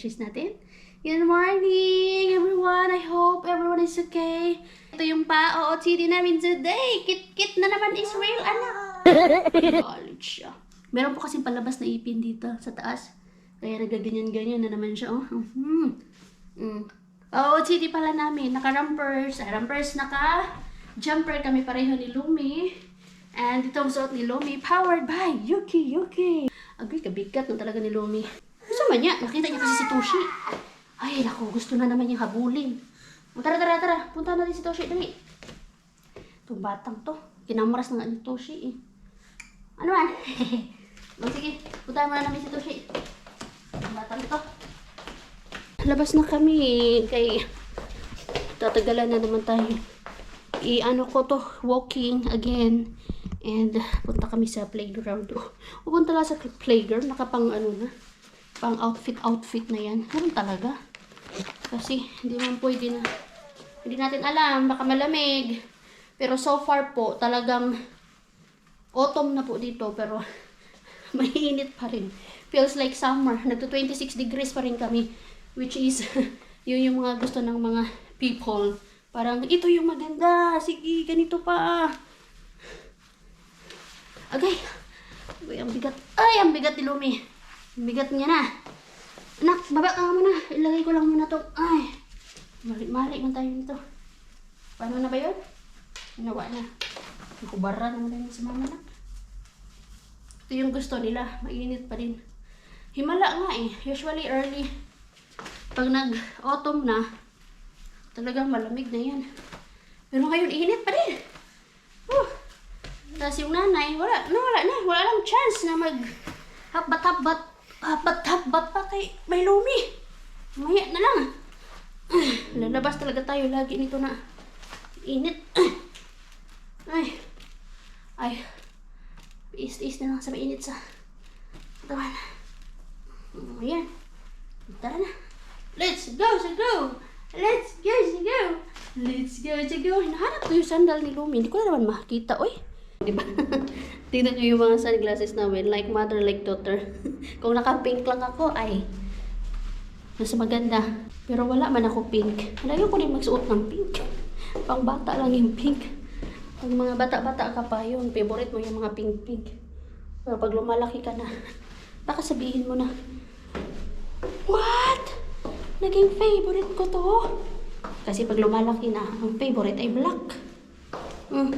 beshes natin. Good morning, everyone! I hope everyone is okay. Ito yung pa-OOTD namin today. Kit-kit na naman Israel, anak. College siya. Meron po kasing palabas na ipin dito sa taas. Kaya nagaganyan-ganyan na naman siya, oh. OOTD pala namin. Naka-rampers. Rampers, naka-jumper kami pareho ni Lumi. And itong suot ni Lumi, powered by Yuki. Agay, kabigat na talaga ni Lumi. Gusto man niya. Nakita niya kasi si Toshi. Ay, naku, gusto na naman niyang habulin. Tara. Punta natin si Toshi. Dali. Itong batang to. Kinamaras na nga ni Toshi, eh. Ano man? Sige, punta muna namin si Toshi. Itong batang to. Labas na kami, kay tatagalan na naman tayo. I-ano ko to, walking again. And punta kami sa playground. Pupunta lang sa playground, nakapang ano na. Pang outfit na yan. Ganun talaga. Kasi hindi man pwede na. Hindi natin alam, baka malamig. Pero so far po, talagang autumn na po dito. Pero mainit pa rin. Feels like summer. Nagto 26 degrees pa rin kami. Which is, yun yung mga gusto ng mga people. Parang, ito yung maganda. Sige, ganito pa. Agay. Uy, ang bigat. Ay, ang bigat ni Lumi. Ang bigat niya na. Anak, baba ka nga muna. Ilagay ko lang muna to. Ay. Mali man tayo nito. Paano na ba yun? Ginawa na. Nakubara naman tayo sa mama na. Ito yung gusto nila. Mainit pa rin. Himala nga eh. Usually early. Pag nag-autumn na, talagang malamig na yan. Pero ngayon, init pa rin. Tapos yung nanay, wala na. Wala lang chance na mag-habat-habat pa kay may Lumi. Maya na lang. Lalabas talaga tayo lagi nito na init. Ay. Is na lang sa mainit sa katawan. Ayan. Tara na. Let's go. Hinahanap ko yung sandal ni Lumi. Hindi ko na naman makita, oy. Diba? Tingnan nyo yung mga sunglasses namin. Like mother, like daughter. Kung naka-pink lang ako, ay mas maganda. Pero wala man ako pink. Malayo ko din magsuot ng pink. Pang bata lang yung pink. Pag mga bata-bata ka pa, yun, favorite mo yung mga pink-pink. Pero pag lumalaki ka na, baka sabihin mo na, what? Naging favorite ko to. Kasi pag lumalaki na, ang favorite ay black.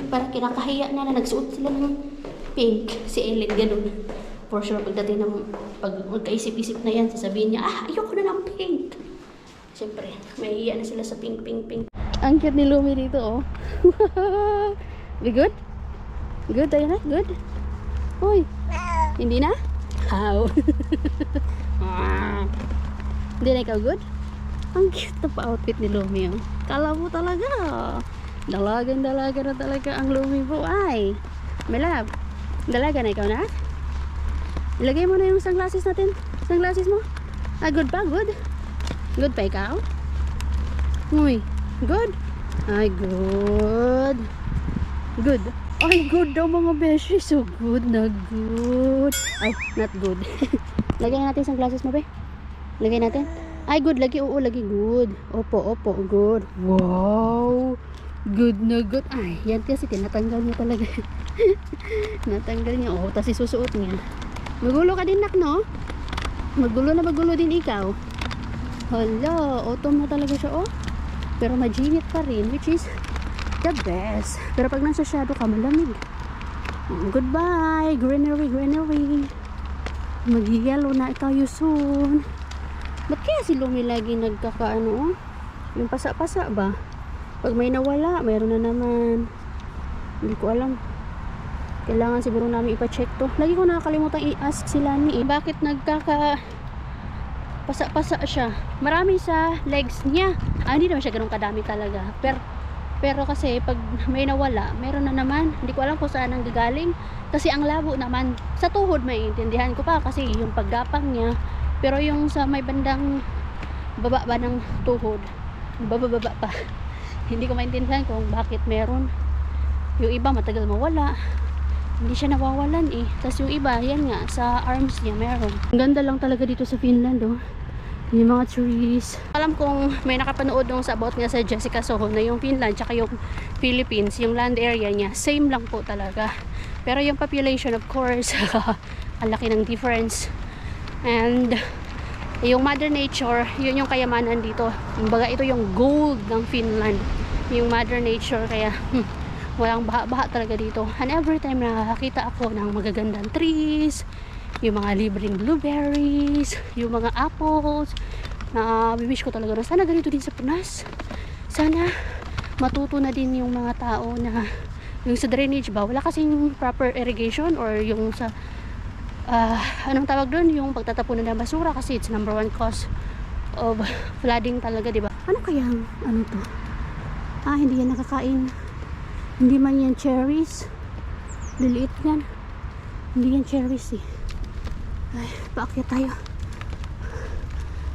Parang kinakahiya na nagsuot sila ng pink. Si Ellen, ganun. For sure, pagdating ng pag magkaisip-isip na yan, sasabihin niya, ayoko na ng pink. Siyempre, may hiya na sila sa pink. Ang cute ni Lumi dito, oh. Be good? Good, tayo na? Good? Uy, hindi na? How? Hindi na ikaw good? Ang cute na pa-outfit ni Lumi, oh. Kala mo talaga, dalaga na talaga ang Lumi po. Ay, my love, dalaga na ikaw na? Ilagay mo na yung sunglasses natin. Sunglasses mo? Good pa? Good? Good pa ikaw? Uy, good? Ay, good. Good. Ay, good daw mga beshi. So good na good. Ay, not good. Lagay natin sunglasses mo, be. Lagay natin. Ay, good. Lagi, oo, lagi good. Opo, good. Wow. Good na good. Ay, yan kasi tinatanggal niya talaga. Natanggal niya. Oo, tapos isusuot niya. Magulo ka din, nak, no? Magulo din ikaw. Hala, autumn na talaga siya, oh. Pero majinit pa rin, which is the best. Pero pag nasa shadow ka, malamig. Goodbye, greenery. Mag-yellow na tayo soon. Ba't kaya si Lumi lagi nagkakaano, oh? Yung pasa-pasa ba? Pag may nawala, mayroon na naman. Hindi ko alam. Kailangan siguro namin ipa-check to. Lagi ko nakakalimutan i-ask sila ni bakit nagkaka pasa-pasa siya. Marami sa legs niya. Hindi naman siya ganun kadami talaga. Pero kasi pag may nawala, meron na naman. Hindi ko alam kung saan ang gagaling. Kasi ang labo naman. Sa tuhod may intindihan ko pa kasi yung paggapang niya. Pero yung sa may bandang baba ba ng tuhod, baba pa. Hindi ko maintindihan kung bakit meron. Yung iba matagal mawala. Hindi siya nawawalan eh. Tapos yung iba, yan nga, sa arms niya meron. Ang ganda lang talaga dito sa Finland, oh. Yung mga trees. Alam kong may nakapanood nung sa about nga sa Jessica Soho na yung Finland tsaka yung Philippines, yung land area niya, same lang po talaga. Pero yung population of course, ang laki ng difference. And yung mother nature, yun yung kayamanan dito. Kumbaga ito yung gold ng Finland. Yung mother nature, kaya walang baha-baha talaga dito. And every time nakakita ako ng magagandang trees, yung mga libreng blueberries, yung mga apples, na wish ko talaga na sana ganito din sa Pinas. Sana matuto na din yung mga tao na yung sa drainage ba, wala kasing proper irrigation or yung sa anong tawag doon, yung pagtatapunan ng basura kasi it's number one cause of flooding talaga, di ba? Ano kaya ano to? Hindi yan nakakain. Hindi man yan cherries. Liliit yan. Hindi yan cherries eh. Ay, paakyat tayo.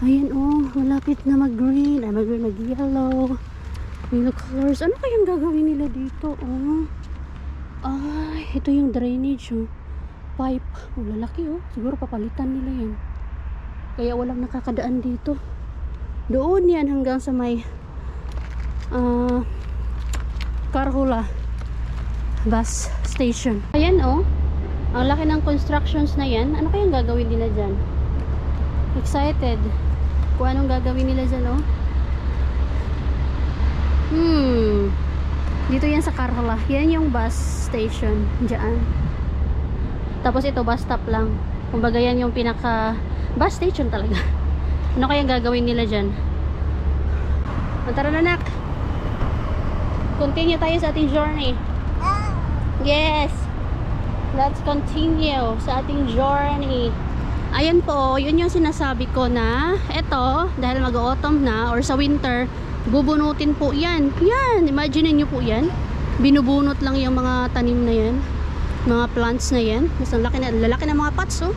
Ayan oh, malapit na mag-green. Ay, mag-green, mag-yellow. Yellow colors. Ano kayang gagawin nila dito? Oh. Ay, ito yung drainage oh. Pipe. Oh, lalaki oh. Siguro papalitan nila yan. Kaya walang nakakadaan dito. Doon yan hanggang sa may Karhula bus station. Ayan oh. Ang laki ng constructions na yan. Ano kayang gagawin nila dyan? Excited. Kung anong gagawin nila dyan oh. Dito yan sa Karhula. Yan yung bus station. Diyan. Tapos ito bus stop lang. Kumbaga yan yung pinaka bus station talaga. Ano kayang gagawin nila dyan? Tara na nak. Continue tayo sa ating journey. Yes. Let's continue sa ating journey. Ayan po, yun yung sinasabi ko na eto, dahil mag-autumn na or sa winter, bubunutin po yan. Yan, imagine nyo po yan. Binubunot lang yung mga tanim na yan. Mga plants na yan. Mas lalaki na mga pots oh.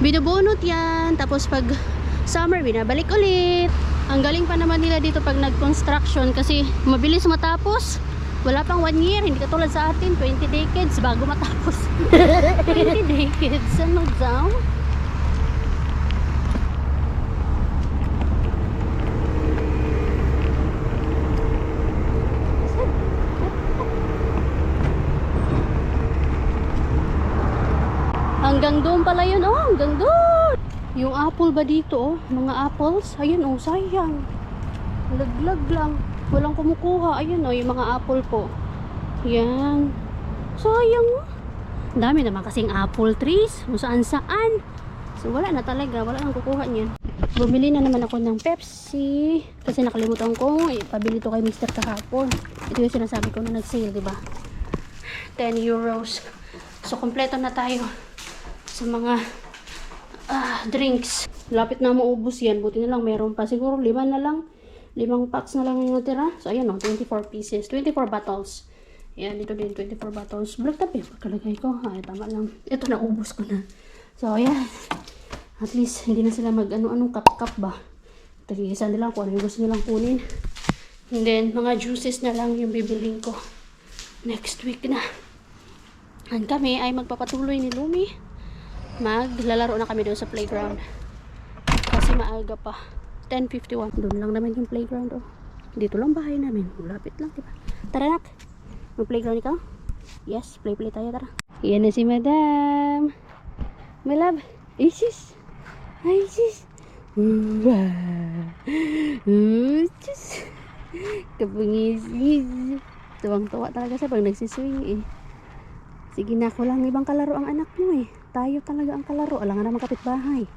Binubunot yan. Tapos pag summer, binabalik ulit. Ang galing pa naman nila dito pag nag-construction kasi mabilis matapos. Wala pang 1 year, hindi katulad sa atin 20 decades bago matapos. 20 decades, ano daw? Hanggang doon pala yun, oh, hanggang doon. Yung apple ba dito, oh, mga apples, ayun oh, sayang. Laglag lang. Walang kumukuha. Ayun o, yung mga apple po. Yan. Sayang. Dami naman kasing apple trees. Kung saan saan. So wala na talaga. Wala nang kukuha niyan. Bumili na naman ako ng Pepsi. Kasi nakalimutan ko. Pabili to kay Mr. kahapon. Ito yung sinasabi ko na nag-sale, diba? 10 euros. So kompleto na tayo sa mga drinks. Lapit na maubos yan. Buti na lang meron pa. Siguro 5 na lang. 5 packs na lang yung natira. So, ayan o, 24 pieces. 24 bottles. Ayan, dito din, 24 bottles. Black tap eh, pagkalagay ko. Ay, tama lang. Ito, naubos ko na. So, ayan. At least, hindi na sila mag-ano-anong cup-cup ba. Tag-iisa nila kung ano yung gusto nilang kunin. And then, mga juices na lang yung bibiling ko. Next week na. And kami ay magpapatuloy ni Lumi. Maglalaro na kami doon sa playground. Kasi maaga pa. 10:51. Doon lang naman yung playground oh. Dito lang bahay namin. Malapit lang, diba? Tara nak. Mag-playground ikaw? Yes, play tayo, tara. Yan na si Madam. My love. Ay sis. Ay sis. Sis. Kapungisis. Tuwang-tuwa talaga siya pag nagsiswing eh. Sige na, lang ibang kalaro ang anak mo eh. Tayo talaga ang kalaro. Alam nga naman kapitbahay.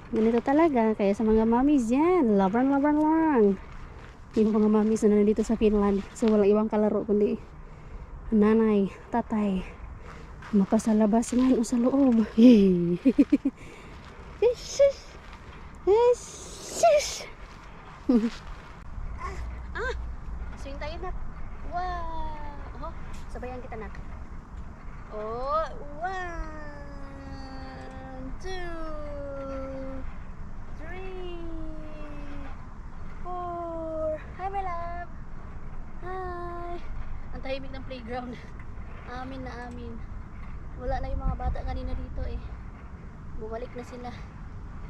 Ganito talaga, kaya sa mga mommies yan, laban lang. Yung mga mommies na nandito sa Finland, so walang ibang kalaro kundi nanay, tatay, mapasalabas man o sa loob. Swing tayo nak. Wow. Oh, sabayan kita nak. Oh, 1, 2, 3, 4. Hi my love. Hi. Ang tahimik ng playground. Amin na amin. Wala na yung mga bata kanina dito eh. Bumalik na sila.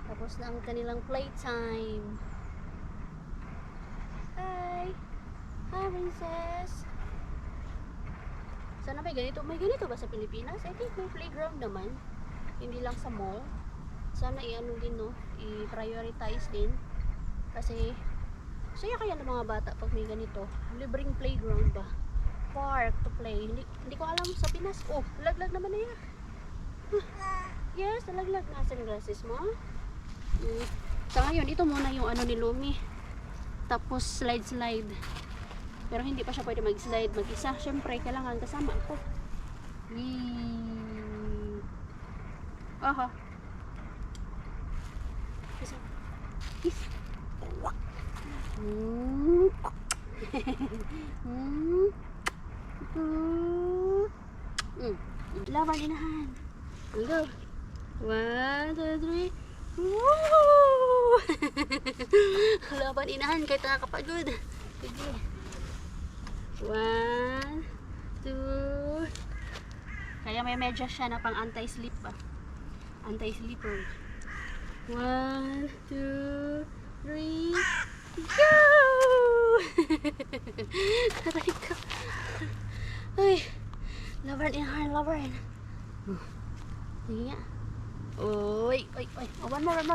Tapos na ang kanilang playtime. Hi! Hi, princess! Sana may ganito? May ganito ba sa Pilipinas? I think may playground naman. Hindi lang sa mall. Sana i-ano din, no? I-prioritize din. Kasi, saya kaya ng mga bata pag may ganito. Libreng playground ba? Park to play. Hindi ko alam sa Pinas. Oh, laglag naman na yan. Yes, nalaglag na sunglasses mo. Sa ngayon, ito muna yung ano ni Lumi. Tapos slide. Pero hindi pa siya pwede mag-slide mag-isa. Siyempre, kailangan kasama ako. Aha. Is. Laban inahan. Go. 1, 2, 3. Woo! Laban inahan kahit nakakapagod. Sige. 1, 2. Kaya may medyas siya na pang anti-slip pa. Anti-slipper. 1, 2, 3. Go! Aray ko. Ay. Laban inahan, laban. Sige nga. Oy. Oh, one more. 1, 2,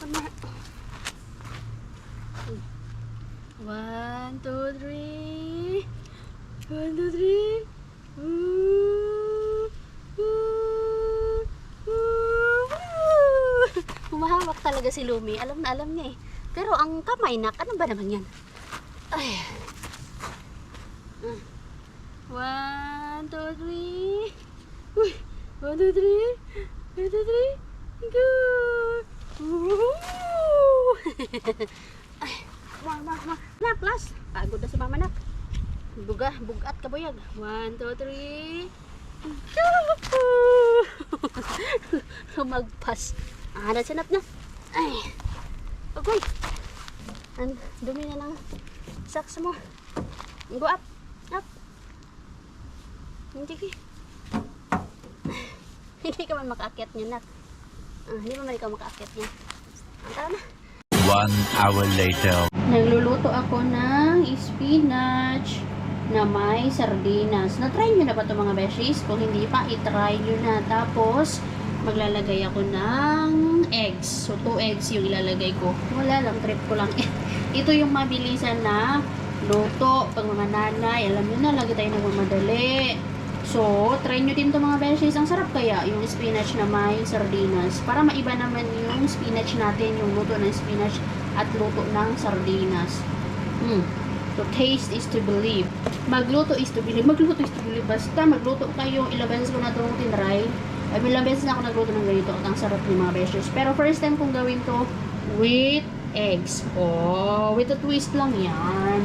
3. 1, 2, 3. Humahawak talaga si Lumi. Alam niya eh. Pero ang kamay nak, ano ba naman yan? Ay. 1, 2, 3. Uy. 1, 2, 3. 1, 2, 3. Go! Ay, ma. Nak, last. Pagod na si mama, nak. Bugat ka boyag. 1, 2, 3. Go! Lumagpas. Nasanap na. Ay. Okay. Ang dumi na ng socks mo. Go up. Hindi ka man makaakyat niya, nak. Hindi man ikaw makaakyat niya. Tara na. 1 hour later. Nagluluto ako ng spinach na may sardinas. Na-try nyo na ba ito mga beshies? Kung hindi pa, i-try nyo na. Tapos, maglalagay ako ng eggs. So, 2 eggs yung ilalagay ko. Wala lang, trip ko lang. Ito yung mabilisan na luto. Pag mga nanay, alam nyo na, lagi tayo nagmamadali. So, try nyo din ito mga beshies. Ang sarap kaya yung spinach na may sardinas. Para maiba naman yung spinach natin, yung luto ng spinach at luto ng sardinas. So, taste is to believe. Magluto is to believe. Basta magluto kayo. Ilang beses ko na itong tinry. Ilang beses na ako nagluto ng ganito. At ang sarap ng mga beshies. Pero first time kong gawin to with eggs. Oh, with a twist lang yan.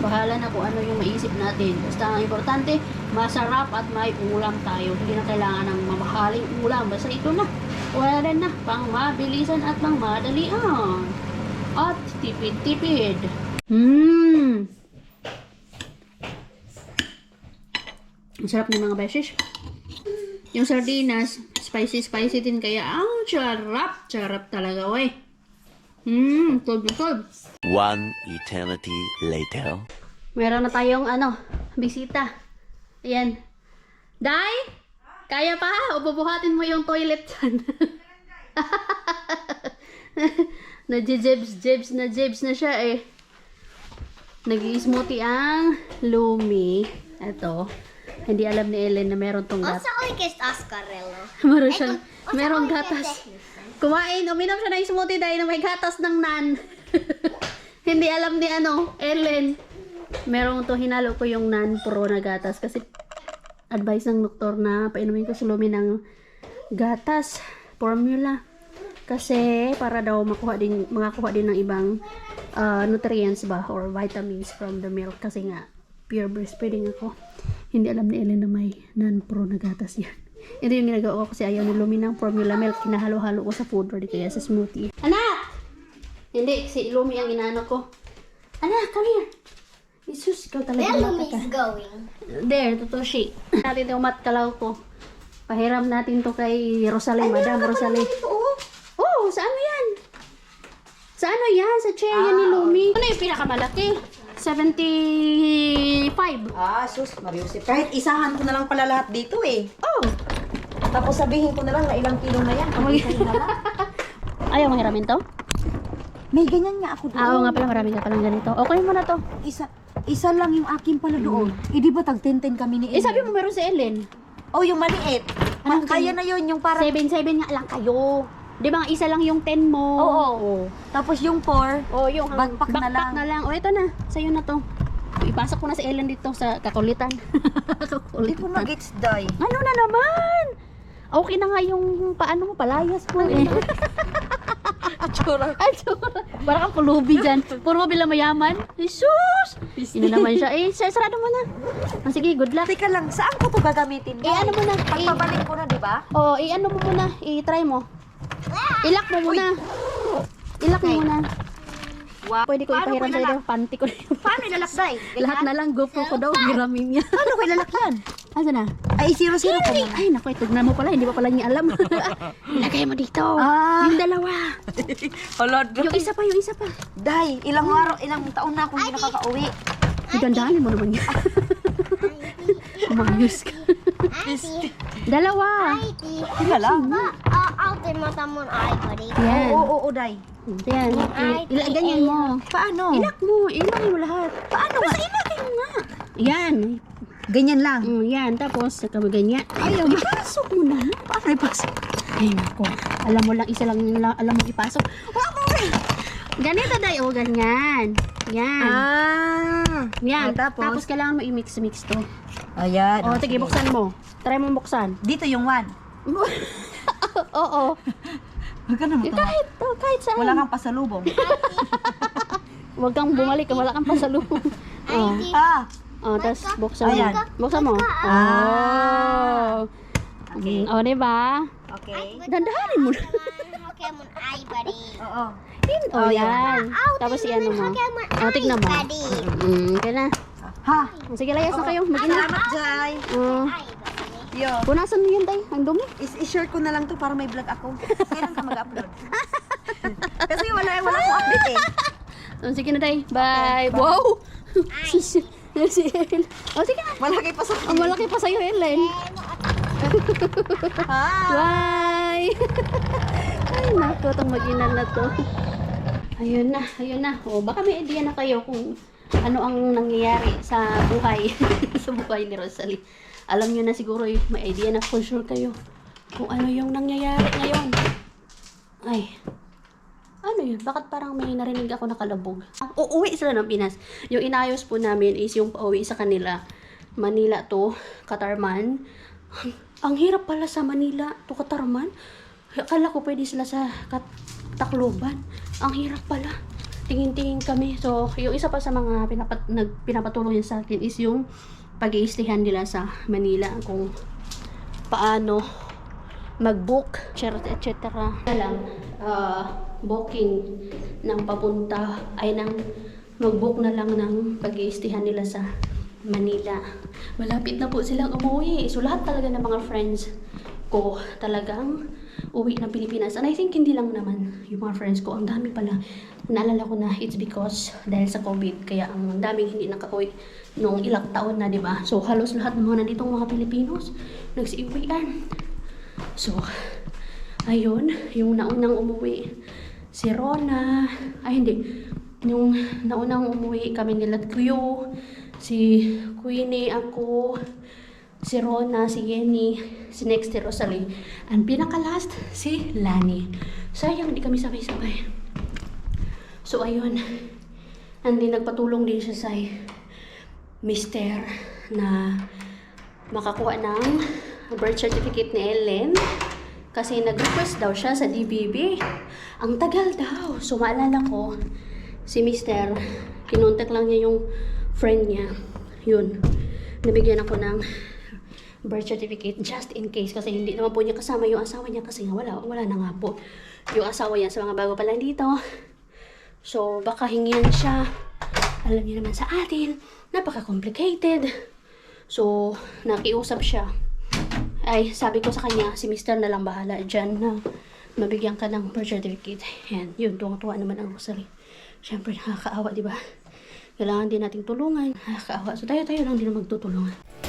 Bahala na kung ano yung maisip natin. Basta ang importante, masarap at may ulam tayo. Hindi na kailangan ng mamahaling ulam. Basta ito na. Wala rin na. Pang mabilisan at pang madalian. At tipid-tipid. Ang sarap ng mga beshish. Yung sardinas, spicy din kaya ang charap talaga, wey. Tulb. 1 eternity later. Meron na tayong bisita. Ayan. Day? Kaya pa? O bubuhatin mo yung toilet dyan. Jebs na siya eh. Nag-i-smoothie ang Lumi. Ito. Hindi alam ni Ellen na meron tong gatas. Merong gatas. Uminom siya ng smoothie dahil na may gatas ng nan. Hindi alam ni Ellen. Merong to, hinalo ko yung nan pro na gatas. Kasi advice ng doktor na painumin ko si Lumi ng gatas formula. Kasi para daw makakuha din ng ibang nutrients ba or vitamins from the milk. Kasi nga pure breastfeeding ako. Hindi alam ni Ellen na may nan pro na gatas yan. Ito yung ginagawa ko kasi ayaw ni Lumi ng formula milk. Kinahalo-halo ko sa food or di kaya sa smoothie. Anak! Hindi, si Lumi ang inaano ko. Anak, come here! Isus, ikaw talaga mata ka. Going. There, Totoshi. Natin yung mat kalaw ko. Pahiram natin to kay Rosalie, Madam Rosalie. Oh, saan mo Sa ano yan? Sa chair yan ni Lumi. Ano yung pinakamalaki? 75. Sus, Mariusip. Kahit isahan ko na lang pala lahat dito eh. Oh. Tapos sabihin ko na lang na ilang kilo na yan. Isa na lang. Ayaw mo hiramin to? May ganyan nga ako doon. Oo nga pala, marami ka palang ganito. Okay mo na to. Isa lang yung akin pala doon. Eh, di ba tag-10-10 kami ni Eh, sabi mo meron si Ellen. Oh, yung maliit. Anong Kaya na yun, yung parang... 7-7 nga lang kayo. Di ba, isa lang yung 10 mo? Oo. Tapos yung 4, Yung backpack na lang. O, ito na. Sa'yo na to. Ipasok ko na si Ellen dito sa kakulitan. Hindi ko mag-gets die. Ano na naman? Okay na nga yung paano mo, palayas mo eh. Tsura. Ay, tsura. Parang kang pulubi dyan. Puro bila mayaman. Jesus! Yun na naman siya. Sarado mo na. Sige, good luck. Teka lang, saan ko to gagamitin? Ano mo na? Pagpabalik ko na, di ba? Ano mo muna. I-try mo. Ilak mo muna. Ilak mo muna. Wow. Pwede ko Paano ipahiram ko sa'yo. Panty ko na yung Paano ilalakday? lahat na lang GoPro ko daw. Hiramin niya. Paano ko ilalakyan? Asa na? Ay, 0-0 ko muna. Ay, naku, tignan mo pala. Hindi pa pala niya alam. Ilagay mo dito. Yung dalawa. Hala, Yung isa pa. Day, ilang taon na akong hindi nakaka-uwi. Igandahan mo naman yan. Umayos ka. Dalawa. Teka lang. Altijd mata mo ay buddy. Yan. Oo, Day. Yan. Ganyan mo. Paano? Ilak mo lahat. Paano nga? Ilagay mo nga. Yan. Ganyan lang. Yan. Tapos, ganyan. Ayaw. Ipasok mo na. Paano ipasok? Ay, nako. Alam mo lang, isa lang alam mo ipasok. Ganito, Day. Ganyan. Yan. Yan. Tapos, kailangan mo i-mix to. Ayan. Sige, buksan mo. Try mo buksan. Dito yung 1. Oo. Huwag ka naman Kahit saan. Wala kang pasalubong. Huwag kang bumalik, wala kang pasalubong. Tapos buksan mo. Ayan. Buksan mo. Okay. Diba? Okay. Dandahanin mo na. Pokemon ay buddy. Oo. Yan. Tapos i-ano mo. Tignan mo. Okay na. Ha? Sige, layas na kayo. Mag-ina. Salamat, Jai. Yo. Punasan mo yun, Tay. Ang dumi. I-share ko na lang to para may vlog ako. Kailan ka mag-upload? Kasi wala akong update eh. Sige na, Tay. Bye. Wow! Si Ellen. Sige na. Malaki pa sa Ang malaki pa sa'yo, Ellen. Bye! Ay, naku, itong mag-ina na to. Ayun na. Baka may idea na kayo kung ano ang nangyayari sa buhay. Sa buhay ni Rosalie. Alam nyo na siguro, may idea na for sure kayo kung ano yung nangyayari ngayon. Ay, ano yun? Bakit parang may narinig ako na kalabog? Uuwi sila ng Pinas. Yung inayos po namin is yung pauwi sa kanila. Manila to Katarman. Ang hirap pala sa Manila to Katarman. Akala ko pwede sila sa Tacloban. Ang hirap pala. Tingin-tingin kami. So, yung isa pa sa mga pinapatulong sa akin is yung pag-i-stayhan nila sa Manila. Kung paano mag-book, etc. Lang, booking ng papunta, ay nang mag-book na lang ng pag-i-stayhan nila sa Manila. Malapit na po silang umuwi. So, lahat talaga ng mga friends ko talagang uwi ng Pilipinas. And I think hindi lang naman yung mga friends ko. Ang dami pala. Naalala ko na it's because dahil sa COVID. Kaya ang daming hindi nakauwi nung ilang taon na, diba? So, halos lahat ng mga nanditong mga Pilipinos nagsiuwian. So, ayun. Yung naunang umuwi, si Rona. Ay, hindi. Yung naunang umuwi kami nila Kuyo, si Queenie, ako, si Rona, si Yenny, si Next, si Rosalie. And pinaka-last, si Lani. Sayang, di kami sabay-sabay. So, ayun. And then, nagpatulong din siya sa mister na makakuha ng birth certificate ni Ellen. Kasi nag-request daw siya sa DBB. Ang tagal daw. So, maalala ko, si mister, kinontak lang niya yung friend niya. Yun. Nabigyan ako ng birth certificate just in case kasi hindi naman po niya kasama yung asawa niya kasi nga wala na nga po yung asawa niya sa mga bago pa lang dito. So baka hingian siya, alam niyo naman sa atin, napaka-complicated. So nakiusap siya, ay sabi ko sa kanya si mister na lang bahala dyan na mabigyan ka ng birth certificate. And yun, tuwang-tuwa naman ang Rosalie. Siyempre, nakakaawa, di ba? Kailangan din nating tulungan. Nakakaawa. So, tayo lang din ang magtutulungan.